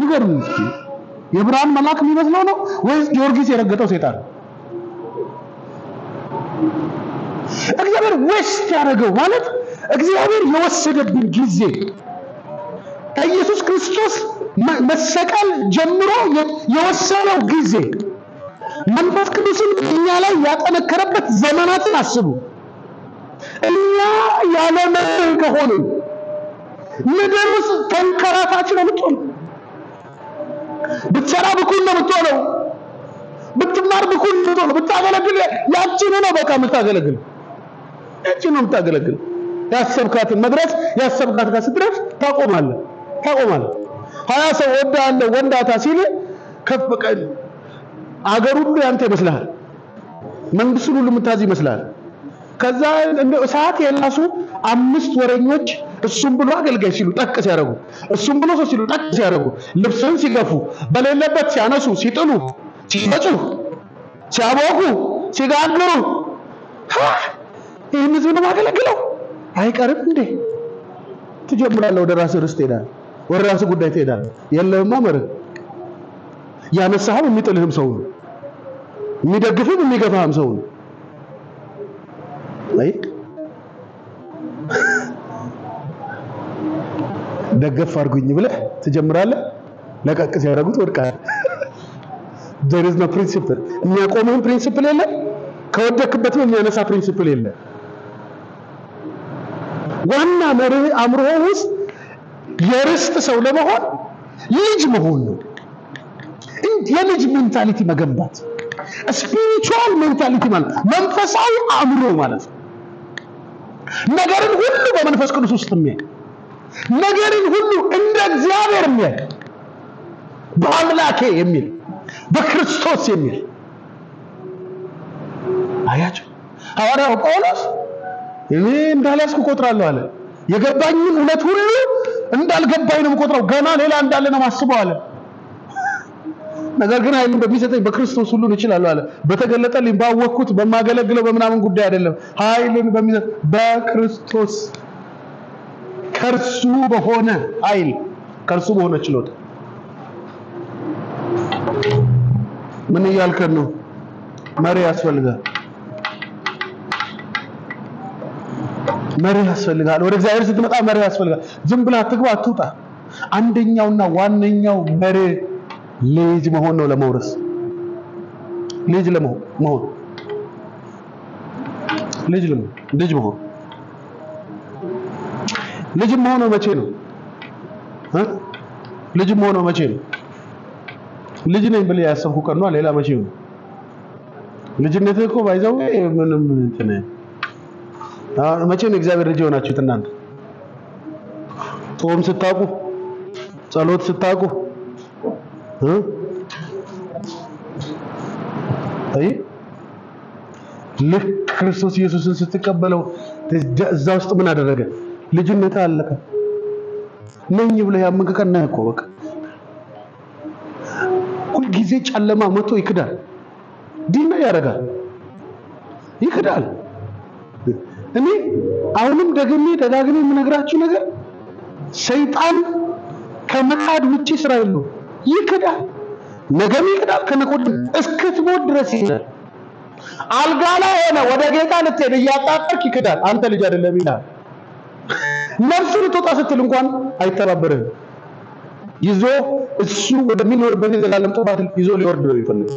ንገሩኝ እስኪ የብርሃን መልአክ የሚመስለው ነው ወይስ ጊዮርጊስ የረገጠው ሰይጣን? እግዚአብሔር ወስት ያደረገው ማለት እግዚአብሔር የወሰደብን ጊዜ ኢየሱስ ክርስቶስ መሰቀል ጀምሮ የወሰነው ጊዜ መንፈስ ቅዱስን እኛ ላይ ያጠነከረበት ዘመናትን አስቡ። እኛ ያለ መርህ ከሆነ ምድር ውስጥ ተንከራታች ነው የምትሆነው። ብትሰራ ብኩን ነው የምትሆነው። ብትማር ብኩን ነው የምትሆነው። ብታገለግል ያቺን ነው በቃ የምታገለግል። ያቺን ነው የምታገለግል። ያሰብካትን መድረስ ያሰብካት ጋር ስትደርስ ታቆማለህ። 20 ሰው ወዳለ ወንዳታ ሲል ከፍ በቀል አገር ሁሉ ያንተ ይመስልሃል። መንግስቱን ሁሉ የምታዝ ይመስልሃል። ከዛ ሰዓት የላሱ 5 ወረኞች እሱም ብሎ አገልጋይ ሲሉ ጠቅ ሲያደርጉ እሱም ብሎ ሰው ሲሉ ጠቅ ሲያደርጉ ልብስን ሲገፉ በሌለበት ሲያነሱ ሲጥሉ ሲፈጩ ሲያቦኩ ሲጋግሩ ይህን ህዝብ ነው ማገለግለው አይቀርም እንዴ? ትጀምራለህ። ወደ ራስህ ርስት ትሄዳለህ። ወደ ራስህ ጉዳይ ትሄዳለህ። የለህማ መርህ ያነሳህም የሚጥልህም ሰው ነው። የሚደግፍህም የሚገፋህም ሰው ነው። አይ ደገፍ አድርጉኝ ብለህ ትጀምራለህ። ለቀቅ ሲያደርጉት ወድቃለህ። there is no principle። የሚያቆመን ፕሪንሲፕል የለም። ከወደክበትም የሚያነሳ ፕሪንሲፕል የለም። ዋና መርህ አእምሮ ውስጥ የርስት ሰው ለመሆን ልጅ መሆን ነው። የልጅ ሜንታሊቲ መገንባት ስፒሪቹዋል ሜንታሊቲ ማለት መንፈሳዊ አእምሮ ማለት ነው። ነገርን ሁሉ በመንፈስ ቅዱስ ውስጥ የሚያይ ነገርን ሁሉ እንደ እግዚአብሔር የሚያይ በአምላኬ የሚል በክርስቶስ የሚል አያችሁ። ሐዋርያው ጳውሎስ እኔ እንዳላስኩ ቆጥራለሁ አለ። የገባኝን እውነት ሁሉ እንዳልገባኝ ነው ቆጥረው ገና ሌላ እንዳለ ነው ማስበው አለ። ነገር ግን ኃይልን በሚሰጠኝ በክርስቶስ ሁሉን እችላለሁ አለ። በተገለጠልኝ ባወቅኩት በማገለግለው በምናምን ጉዳይ አይደለም። ኃይልን በሚሰጥ በክርስቶስ ከርሱ በሆነ ኃይል ከርሱ በሆነ ችሎታ። ምን እያልከን ነው? መሪ ያስፈልጋል። መሪ ያስፈልጋል። ወደ እግዚአብሔር ስትመጣ መሪ ያስፈልጋል። ዝም ብለህ አትግባ አትውጣ። አንደኛውና ዋነኛው መሪ ልጅ መሆን ነው ለመውረስ ልጅ ለመሆን ልጅ መሆን ልጅ መሆን መቼ ነው ልጅ መሆን መቼ ነው ልጅ ነኝ ብለ ያሰብኩ ቀን ነው ሌላ መቼ ነው ልጅነት እኮ ባይዘው ምንም እንትን መቼ ነው እግዚአብሔር ልጅ ሆናችሁት እናንተ ጾም ስታቁ ጸሎት ስታቁ አይ ልክ ክርስቶስ ኢየሱስን ስትቀበለው እዛ ውስጥ ምን አደረገ ልጅነት አለከ ነኝ ብለ ያመንከከና እኮ በቃ ሁሉ ጊዜ ጨለማ መቶ ይክዳል ዲና ያረጋል ይክዳል እኔ አሁንም ደጋግሜ የምነግራችሁ ነገር ሰይጣን ከመካድ ውጪ ስራ የለው ይክዳል ነገም ይክዳል ከነቆድ እስክትሞት ድረስ ይላል አልጋ ላይ ሆነ ወደ ጌታ ልትሄድ ያጣጣርክ ይክዳል አንተ ልጅ አይደለም ይላል ነፍሱን ተወጣ ስትል እንኳን አይተባበርም ይዞ እሱ ወደሚኖርበት የዘላለም ጥፋት ይዞ ሊወርድ ነው ይፈልግ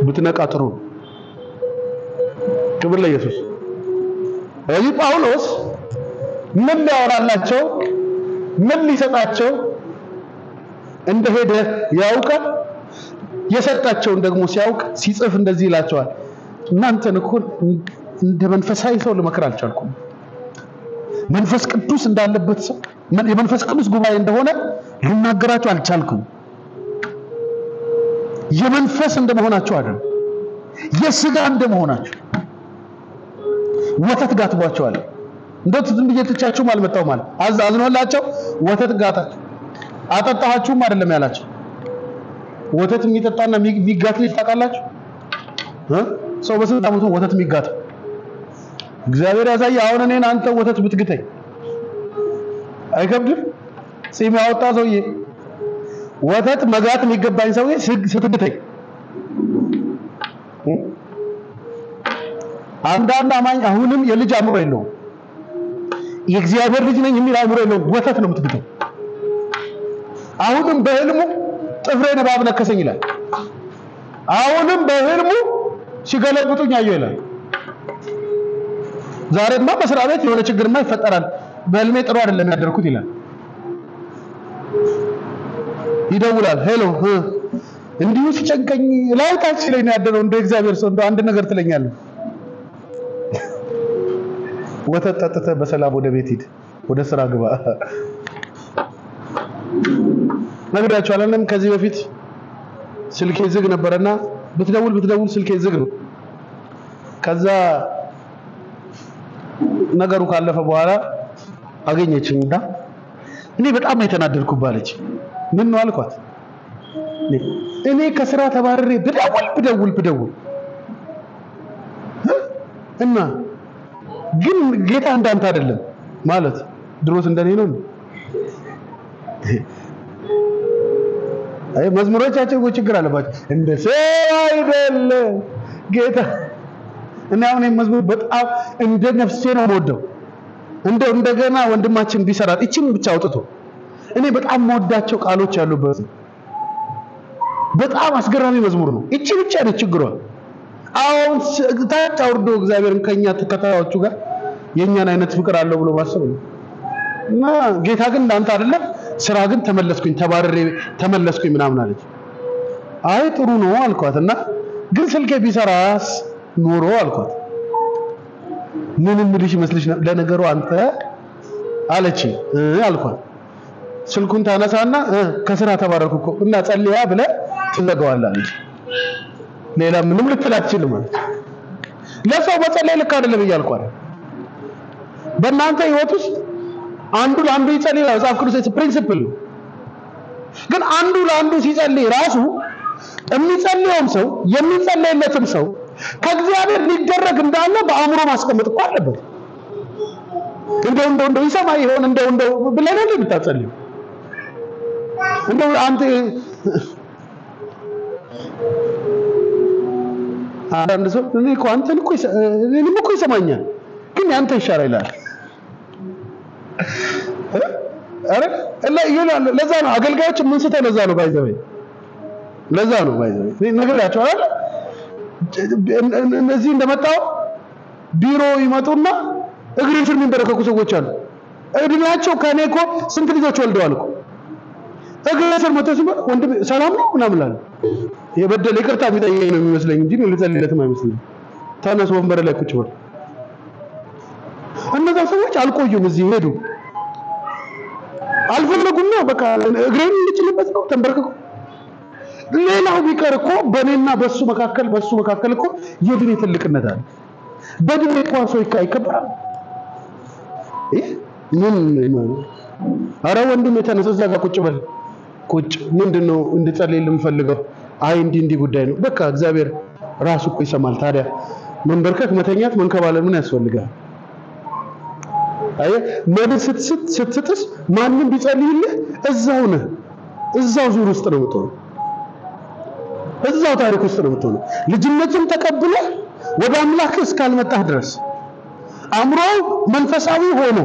ብትነቃ ጥሩ ክብር ለኢየሱስ እዚህ ጳውሎስ ምን ሊያወራላቸው ምን ሊሰጣቸው እንደሄደ ያውቃል የሰጣቸውን ደግሞ ሲያውቅ ሲጽፍ እንደዚህ ይላቸዋል እናንተን እኮ እንደ መንፈሳዊ ሰው ለመከራ አልቻልኩም መንፈስ ቅዱስ እንዳለበት ሰው የመንፈስ ቅዱስ ጉባኤ እንደሆነ ልናገራችሁ አልቻልኩም የመንፈስ እንደመሆናችሁ አይደል የሥጋ እንደመሆናችሁ ወተት ጋትቧቸዋል እንደት ዝም ብየትቻችሁ ማልመጣው ማለት አዝኖላቸው ወተት ጋታችሁ አጠጣችሁም አይደለም ያላችሁ ወተት የሚጠጣና የሚጋት ይታቃላችሁ ሰው በስንት አመቱ ወተት የሚጋት እግዚአብሔር ያሳይ አሁን እኔን አንተ ወተት ብትግተኝ አይከብድም ሲም ያወጣ ሰውዬ ወተት መጋት የሚገባኝ ሰውዬ ስትግተኝ አንዳንድ አማኝ አሁንም የልጅ አእምሮ የለውም የእግዚአብሔር ልጅ ነኝ የሚል አእምሮ የለውም ወተት ነው የምትግተው አሁንም በህልሙ ጥፍሬን እባብ ነከሰኝ ይላል አሁንም በህልሙ ሲገለብጡኝ አየሁ ይላል ዛሬማ በስራ ቤት የሆነ ችግርማ ይፈጠራል በህልሜ ጥሩ አይደለም ያደርኩት ይላል ይደውላል ሄሎ እንዲሁ ሲጨንቀኝ ላይታች ላይ ነው ያደረው እንደ እግዚአብሔር ሰው እንደ አንድ ነገር ትለኛለህ ወተት ጠጥተህ በሰላም ወደ ቤት ሂድ ወደ ስራ ግባ ነግራችሁ አላለም ከዚህ በፊት ስልኬ ዝግ ነበርና ብትደውል ስልኬ ዝግ ነው ከዛ ነገሩ ካለፈ በኋላ አገኘችኝና እኔ በጣም የተናደድኩባለች ምን ነው አልኳት እኔ ከስራ ተባረሬ ብደውል እና ግን ጌታ እንዳንተ አይደለም ማለት ድሮስ እንደኔ ነው አይ መዝሙሮቻቸው ችግር አለባቸው እንደ ሰው አይደለም ጌታ እና አሁን መዝሙር በጣም እንደ ነፍሴ ነው ወደው እንደገና ወንድማችን ቢሰራት እቺን ብቻ አውጥቶ እኔ በጣም ወዳቸው ቃሎች ያሉበት በጣም አስገራሚ መዝሙር ነው እቺ ብቻ ነው ችግሯ አሁን ታውርዶ እግዚአብሔርን ከኛ ተከታዮቹ ጋር የኛን አይነት ፍቅር አለው ብሎ ማሰብ ነው እና ጌታ ግን እንዳንተ አይደለም ስራ ግን ተባረሬ ተመለስኩኝ ምናምን አለች አይ ጥሩ ነው አልኳትና ግን ስልኬ ቢሰራስ ኖሮ አልኳት ምንም ልጅ መስልሽ ለነገሩ አንተ አለች አልኳት ስልኩን ታነሳና ከስራ ተባረርኩ እና ጸልያ ብለ ትዘጋዋለች ሌላ ምንም ልትላችል ማለት ለሰው በጸለይ ልክ አይደለም ይያልኳል በእናንተ ህይወት ውስጥ አንዱ ለአንዱ ይጸልያል ጻፍ ክርስቶስ ፕሪንሲፕል ግን አንዱ ለአንዱ ሲጸልይ ራሱ የሚጸልየውም ሰው የሚጸልይለትም ሰው ከእግዚአብሔር ሊደረግ እንዳለ በአእምሮ ማስቀመጥ እኮ አለበት እንደው ይሰማ ይሆን እንደው ብለህ ነው የምታጸልዩ እንደው አንተ አንድ ሰው እኔ እኮ አንተን እኮ ይሰማኛል ግን ያንተ ይሻላል ይላል አረ እላ ይላል ለዛ ነው አገልጋዮች ምን ስተ ለዛ ነው ባይዘው ነገራቸው አይደል እነዚህ እንደመጣው ቢሮ ይመጡና እግሬ ስር የሚንበረከኩ ሰዎች አሉ እድሜያቸው ከኔ እኮ ስንት ልጆች ወልደዋል እኮ እግሬ ስር መጥተው ሲመጣ ወንድም ሰላም ነው ምናምን አለ የበደለ ይቅርታ ቢጠይቀኝ ነው የሚመስለኝ እንጂ ልጸልይለትም አይመስልም ተነስ ወንበር ላይ ቁጭ በል እነዛ ሰዎች አልቆዩም እዚህ ሄዱ አልፈለጉም ነው በቃ እግሬን ልጭልበት ነው ተንበረከኩ ሌላው ቢቀር እኮ በኔና በሱ መካከል እኮ የድኔ ትልቅነት አለ በድኔ እንኳን ሰው ይከበራል ምን አረ ወንድም የተነሳ እዛ ጋር ቁጭ በል ቁጭ ምንድነው እንድጸልይልም ፈልገው አይ እንዲ ጉዳይ ነው በቃ እግዚአብሔር ራሱ እኮ ይሰማል ታዲያ መንበርከክ መተኛት መንከባለል ምን ያስፈልጋል አይ መድስ ስትጥስ ማንንም ቢጸልይልህ እዛው ዙር ውስጥ ነው የምትሆነው እዛው ታሪክ ውስጥ ነው የምትሆነው ልጅነትን ተቀብለህ ወደ አምላክ እስካልመጣህ ድረስ አምሮ መንፈሳዊ ሆኖ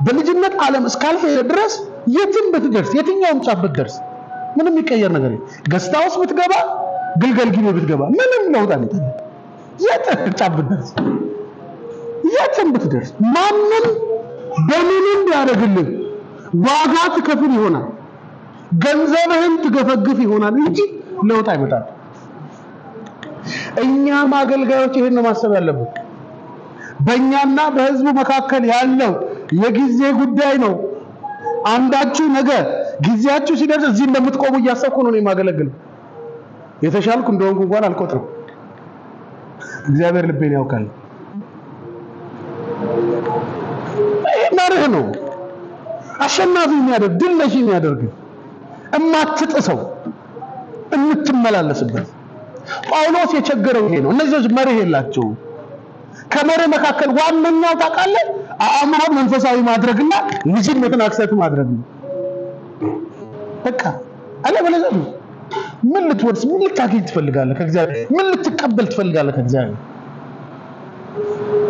በልጅነት ዓለም እስካልሄደ ድረስ የትም ብትደርስ የትኛውም ጫፍ ብትደርስ ምንም ይቀየር ነገር የለም ገስታውስ ብትገባ ግልገል ጊዜ ብትገባ ምንም ለውጥ አይመጣም የትም ጫፍ ብትደርስ የትም ብትደርስ ማንም በምንም ያደርግልህ ዋጋ ትከፍል ይሆናል ገንዘብህን ትገፈግፍ ይሆናል እንጂ ለውጥ አይመጣም እኛ ማገልጋዮች ይሄን ነው ማሰብ ያለብን በእኛና በህዝቡ መካከል ያለው የጊዜ ጉዳይ ነው አንዳችሁ ነገር ጊዜያችሁ ሲደርስ እዚህ እንደምትቆሙ እያሰብኩ ነው የማገለግለው የተሻልኩ እንደሆንኩ እንኳን አልቆጥርም እግዚአብሔር ልቤን ያውቃል መርህ ነው አሸናፊ የሚያደርግ ድል ነሽ የሚያደርግ እማትጥሰው እንትመላለስበት ጳውሎስ የቸገረው ይሄ ነው እነዚህ መርህ የላቸው ከመርህ መካከል ዋነኛው ታውቃለህ አእምሮ መንፈሳዊ ማድረግና ልጅነትን አክሰት ማድረግ ነው በቃ አለበለዚያ ምን ልትወርስ ምን ልታገኝ ትፈልጋለህ ከእግዚአብሔር ምን ልትቀበል ትፈልጋለህ ከእግዚአብሔር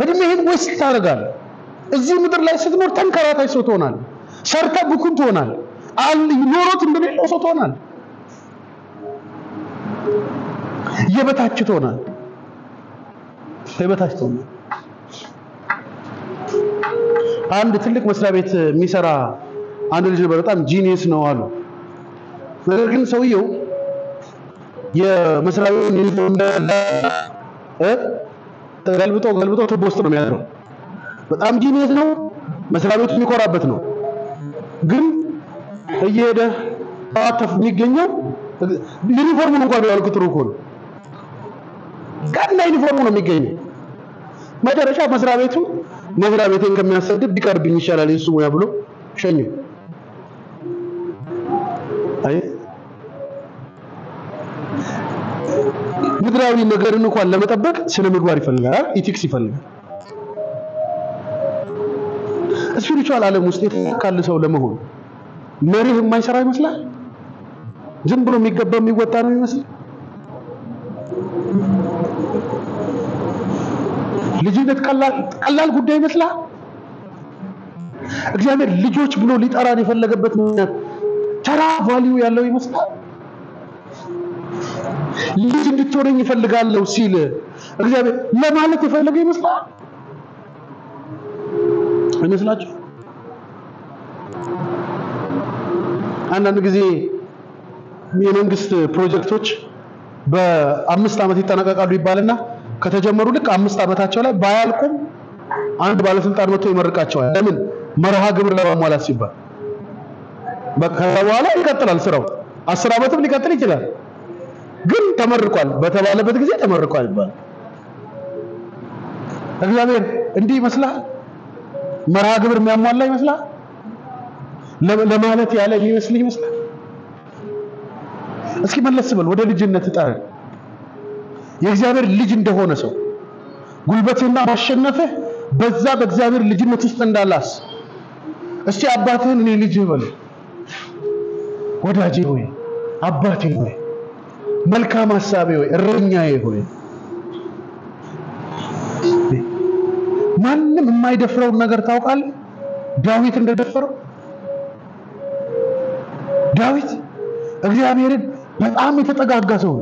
እድሜህን ወስድ ታደርጋለህ እዚህ ምድር ላይ ስትኖር ተንከራታች ሰው ትሆናለህ ሰርተ ብኩን ትሆናለህ ኖሮት እንደሌለው ሰው ትሆናለህ የበታች ትሆናለህ አንድ ትልቅ መስሪያ ቤት የሚሰራ አንድ ልጅ በጣም ጂኒየስ ነው አሉ ነገር ግን ሰውየው የመስሪያ ቤቱን ዩኒፎርም ተገልብጦ ቱቦ ውስጥ ነው የሚያድረው በጣም ጂኒየስ ነው መስሪያ ቤቱ የሚኮራበት ነው ግን እየሄደ ታተፍ የሚገኘው ዩኒፎርሙን እንኳን ያልኩ ጥሩ እኮ ነው ጋና ዩኒፎርሙ ነው የሚገኘው መጨረሻ መስሪያ ቤቴን ከሚያሰድብ ቢቀርብኝ ይሻላል እሱ ሙያ ብሎ ሸኘው አይ ምድራዊ ነገርን እንኳን ለመጠበቅ ስነ ምግባር ይፈልጋል ኢቲክስ ይፈልጋል ስፒሪቹዋል ዓለም ውስጥ የተካለ ሰው ለመሆን መሪህ የማይሰራ ይመስላል ዝም ብሎ የሚወጣ ነው ይመስላል ልጅነት ቀላል ጉዳይ ይመስላል እግዚአብሔር ልጆች ብሎ ሊጠራን የፈለገበት ምክንያት ተራ ቫልዩ ያለው ይመስላል ልጅ እንድትሆነኝ ይፈልጋለሁ ሲል እግዚአብሔር ለማለት የፈለገ ይመስላል አይመስላችሁ አንዳንድ ጊዜ የመንግስት ፕሮጀክቶች በ5 ዓመት ይጠናቀቃሉ ይባልና ከተጀመሩ ልክ 5 ዓመታቸው ላይ ባያልቁም አንድ ባለስልጣን መጥቶ ይመርቃቸዋል ለምን መርሃ ግብር ለማሟላት ሲባል በከዛ በኋላ ይቀጥላል ስራው 10 ዓመትም ሊቀጥል ይችላል ግን ተመርቋል በተባለበት ጊዜ ተመርቋል ይባላል እግዚአብሔር እንዲህ ይመስላል መርሃ ግብር የሚያሟላ ይመስላል ለማለት ያለ ይመስላል እስኪ መለስ በል ወደ ልጅነት ጣር የእግዚአብሔር ልጅ እንደሆነ ሰው ጉልበትና ማሸነፍህ በዛ በእግዚአብሔር ልጅነት ውስጥ እንዳላስ እስቲ አባትህን እኔ ልጅ በል ወዳጄ ሆይ አባቴ ሆይ መልካም ሐሳቤ ሆይ እረኛዬ ሆይ ማንም የማይደፍረው ነገር ታውቃለህ ዳዊት እንደደፈረው ዳዊት እግዚአብሔርን በጣም የተጠጋጋ ሰው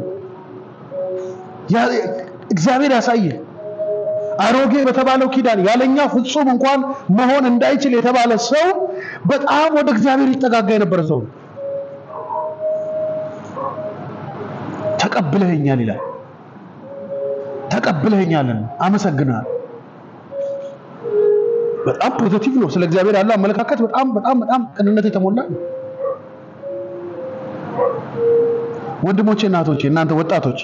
እግዚአብሔር ያሳየ አሮጌ በተባለው ኪዳን ያለኛ ፍጹም እንኳን መሆን እንዳይችል የተባለ ሰው በጣም ወደ እግዚአብሔር ይጠጋጋ የነበረ ሰው ተቀብለኸኛል ይላል ተቀብለኸኛልን አመሰግናለሁ በጣም ፖዚቲቭ ነው ስለ እግዚአብሔር ያለው አመለካከት በጣም ቅንነት የተሞላ ነው ወንድሞቼ እናቶቼ እናንተ ወጣቶች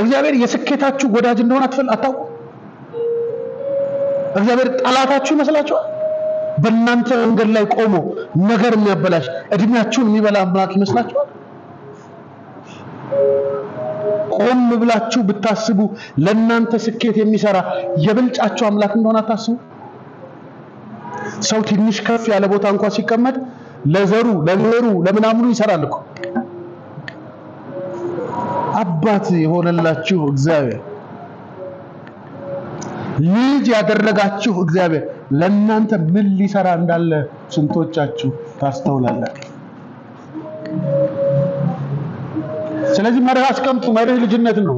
እግዚአብሔር የስኬታችሁ ወዳጅ እንደሆነ አታውቁ እግዚአብሔር ጠላታችሁ ይመስላችኋል በእናንተ መንገድ ላይ ቆሞ ነገር የሚያበላሽ እድሜያችሁን የሚበላ አምላክ ይመስላችኋል ቆም ብላችሁ ብታስቡ ለእናንተ ስኬት የሚሰራ የብልጫችሁ አምላክ እንደሆነ አታስቡ ሰው ትንሽ ከፍ ያለ ቦታ እንኳን ሲቀመጥ ለዘሩ ለብሔሩ ለምናምኑ ይሰራል እኮ አባት የሆነላችሁ እግዚአብሔር ልጅ ያደረጋችሁ እግዚአብሔር ለእናንተ ምን ሊሰራ እንዳለ ስንቶቻችሁ ታስተውላላችሁ ስለዚህ መርህ አስቀምጡ መርህ ልጅነት ነው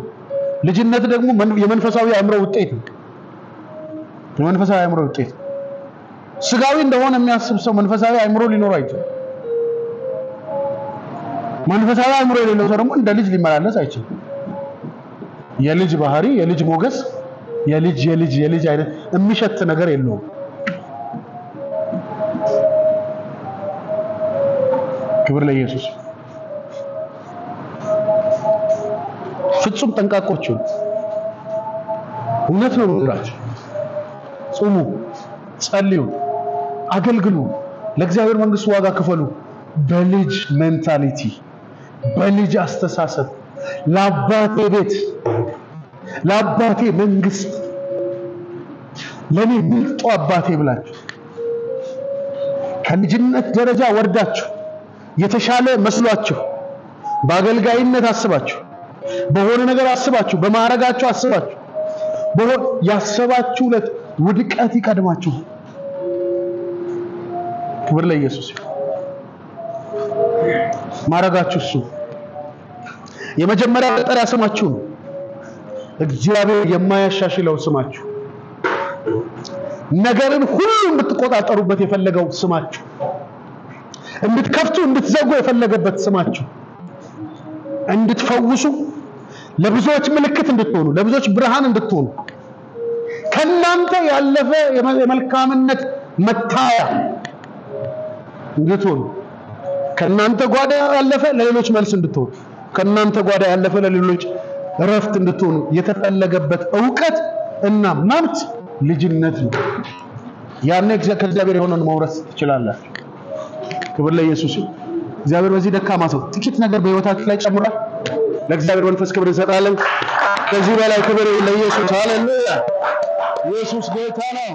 ልጅነት ደግሞ የመንፈሳዊ አእምሮ ውጤት ነው የመንፈሳዊ አእምሮ ውጤት ስጋዊ እንደሆነ የሚያስብ ሰው መንፈሳዊ አእምሮ ሊኖር አይችልም መንፈሳዊ አእምሮ የሌለው ሰው ደግሞ እንደ ልጅ ሊመላለስ አይችልም የልጅ ባህሪ የልጅ ሞገስ የልጅ አይነት የሚሸት ነገር የለውም ክብር ለኢየሱስ ፍጹም ጠንቃቆች እውነት ነው ወዳጆች ጾሙ ጸልዩ አገልግሉ ለእግዚአብሔር መንግስት ዋጋ ክፈሉ በልጅ ሜንታሊቲ በልጅ አስተሳሰብ ለአባቴ ቤት ለአባቴ መንግስት ለኔ ምርጡ አባቴ ብላችሁ ከልጅነት ደረጃ ወርዳችሁ የተሻለ መስሏችሁ በአገልጋይነት አስባችሁ በሆነ ነገር አስባችሁ በማረጋችሁ አስባችሁ ያሰባችሁለት ውድቀት ይቀድማችሁ ክብር ለኢየሱስ ማረጋችሁ እሱ የመጀመሪያ ጠራ ስማችሁ እግዚአብሔር የማያሻሽለው ስማችሁ ነገርን ሁሉ እንድትቆጣጠሩበት የፈለገው ስማችሁ እንድትከፍቱ እንድትዘጉ የፈለገበት ስማችሁ እንድትፈውሱ ለብዙዎች ምልክት እንድትሆኑ ለብዙዎች ብርሃን እንድትሆኑ ከናንተ ያለፈ የመልካምነት መታያ እንድትሆኑ ከናንተ ጓዳ ያለፈ ለሌሎች መልስ እንድትሆኑ ከናንተ ጓዳ ያለፈ ለሌሎች ረፍት እንድትሆኑ የተፈለገበት ዕውቀት እና መብት ልጅነት ነው ያኔ ከእግዚአብሔር የሆነን መውረስ ትችላላችሁ ክብር ለኢየሱስ እግዚአብሔር በዚህ ደካማ ሰው ጥቂት ነገር በህይወታችሁ ላይ ጨምሯል ለእግዚአብሔር መንፈስ ክብር እንሰጣለን ከዚህ በላይ ክብር ለኢየሱስ ሃሌሉያ ኢየሱስ ጌታ ነው